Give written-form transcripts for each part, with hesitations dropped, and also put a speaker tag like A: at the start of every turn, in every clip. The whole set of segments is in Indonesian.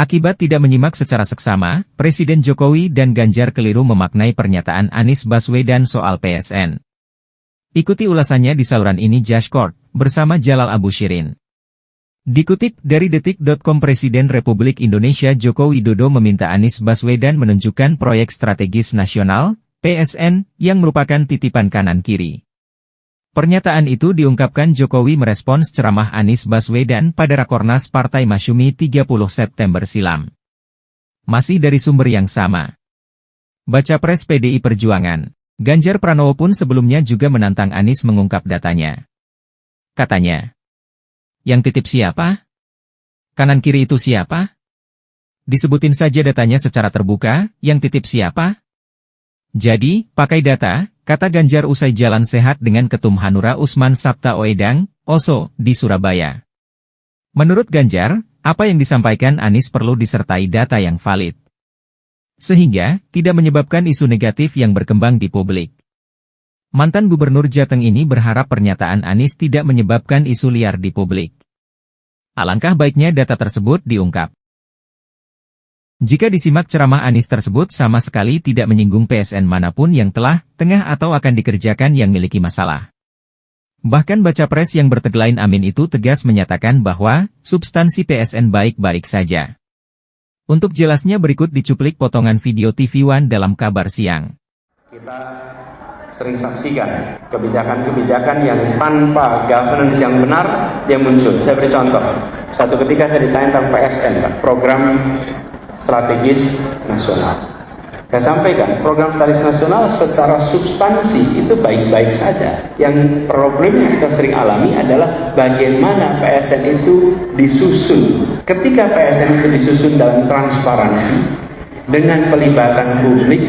A: Akibat tidak menyimak secara seksama, Presiden Jokowi dan Ganjar keliru memaknai pernyataan Anies Baswedan soal PSN. Ikuti ulasannya di saluran ini Jashkort, bersama Jalal Abu Shirin. Dikutip dari Detik.com, Presiden Republik Indonesia Joko Widodo meminta Anies Baswedan menunjukkan proyek strategis nasional, PSN, yang merupakan titipan kanan-kiri. Pernyataan itu diungkapkan Jokowi merespons ceramah Anies Baswedan pada Rakornas Partai Masyumi 30 September silam. Masih dari sumber yang sama. Baca Pres PDI Perjuangan. Ganjar Pranowo pun sebelumnya juga menantang Anies mengungkap datanya. Katanya, yang titip siapa? Kanan kiri itu siapa? Disebutin saja datanya secara terbuka, yang titip siapa? Jadi, pakai data, kata Ganjar usai jalan sehat dengan Ketum Hanura Usman Sabta Oedang, OSO, di Surabaya. Menurut Ganjar, apa yang disampaikan Anies perlu disertai data yang valid. Sehingga, tidak menyebabkan isu negatif yang berkembang di publik. Mantan Gubernur Jateng ini berharap pernyataan Anies tidak menyebabkan isu liar di publik. Alangkah baiknya data tersebut diungkap. Jika disimak ceramah Anies tersebut sama sekali tidak menyinggung PSN manapun yang telah, tengah atau akan dikerjakan yang miliki masalah. Bahkan baca pres yang bertagline Amin itu tegas menyatakan bahwa, substansi PSN baik-baik saja. Untuk jelasnya berikut dicuplik potongan video TV One dalam Kabar Siang.
B: Kita sering saksikan kebijakan-kebijakan yang tanpa governance yang benar, dia muncul. Saya beri contoh. Suatu ketika saya ditanya tentang PSN, program strategis nasional. Saya sampaikan, program strategis nasional secara substansi itu baik-baik saja. Yang problem yang kita sering alami adalah bagaimana PSN itu disusun. Ketika PSN itu disusun dalam transparansi, dengan pelibatan publik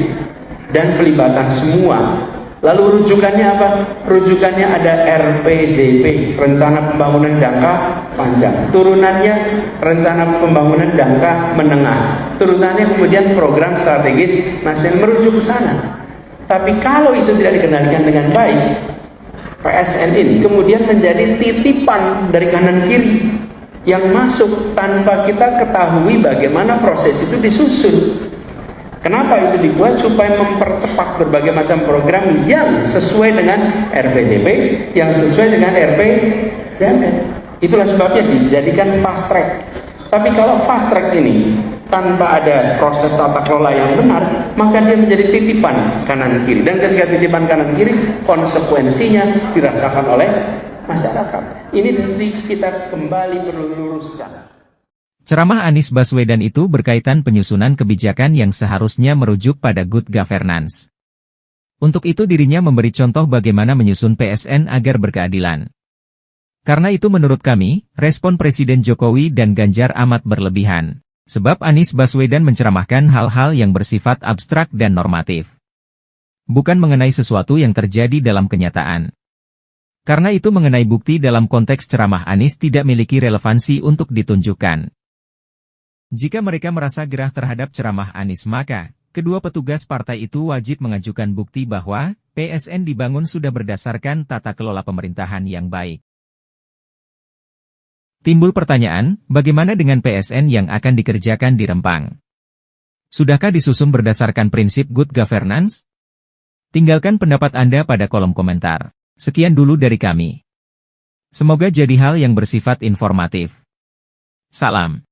B: dan pelibatan semua. Lalu rujukannya apa? Rujukannya ada RPJP, Rencana Pembangunan Jangka Panjang. Turunannya Rencana Pembangunan Jangka Menengah. Turunannya kemudian Program Strategis Nasional, merujuk ke sana. Tapi kalau itu tidak dikendalikan dengan baik, PSN ini kemudian menjadi titipan dari kanan kiri yang masuk tanpa kita ketahui bagaimana proses itu disusun. Kenapa itu dibuat? Supaya mempercepat berbagai macam program yang sesuai dengan RPJP, yang sesuai dengan RPJMN. Itulah sebabnya dijadikan fast track. Tapi kalau fast track ini tanpa ada proses tata kelola yang benar, maka dia menjadi titipan kanan kiri. Dan ketika titipan kanan kiri, konsekuensinya dirasakan oleh masyarakat. Ini mesti kita kembali perlu luruskan.
A: Ceramah Anies Baswedan itu berkaitan penyusunan kebijakan yang seharusnya merujuk pada good governance. Untuk itu dirinya memberi contoh bagaimana menyusun PSN agar berkeadilan. Karena itu menurut kami, respon Presiden Jokowi dan Ganjar amat berlebihan. Sebab Anies Baswedan menceramahkan hal-hal yang bersifat abstrak dan normatif. Bukan mengenai sesuatu yang terjadi dalam kenyataan. Karena itu mengenai bukti dalam konteks ceramah Anies tidak memiliki relevansi untuk ditunjukkan. Jika mereka merasa gerah terhadap ceramah Anies, maka kedua petugas partai itu wajib mengajukan bukti bahwa PSN dibangun sudah berdasarkan tata kelola pemerintahan yang baik. Timbul pertanyaan, bagaimana dengan PSN yang akan dikerjakan di Rempang? Sudahkah disusun berdasarkan prinsip good governance? Tinggalkan pendapat Anda pada kolom komentar. Sekian dulu dari kami. Semoga jadi hal yang bersifat informatif. Salam.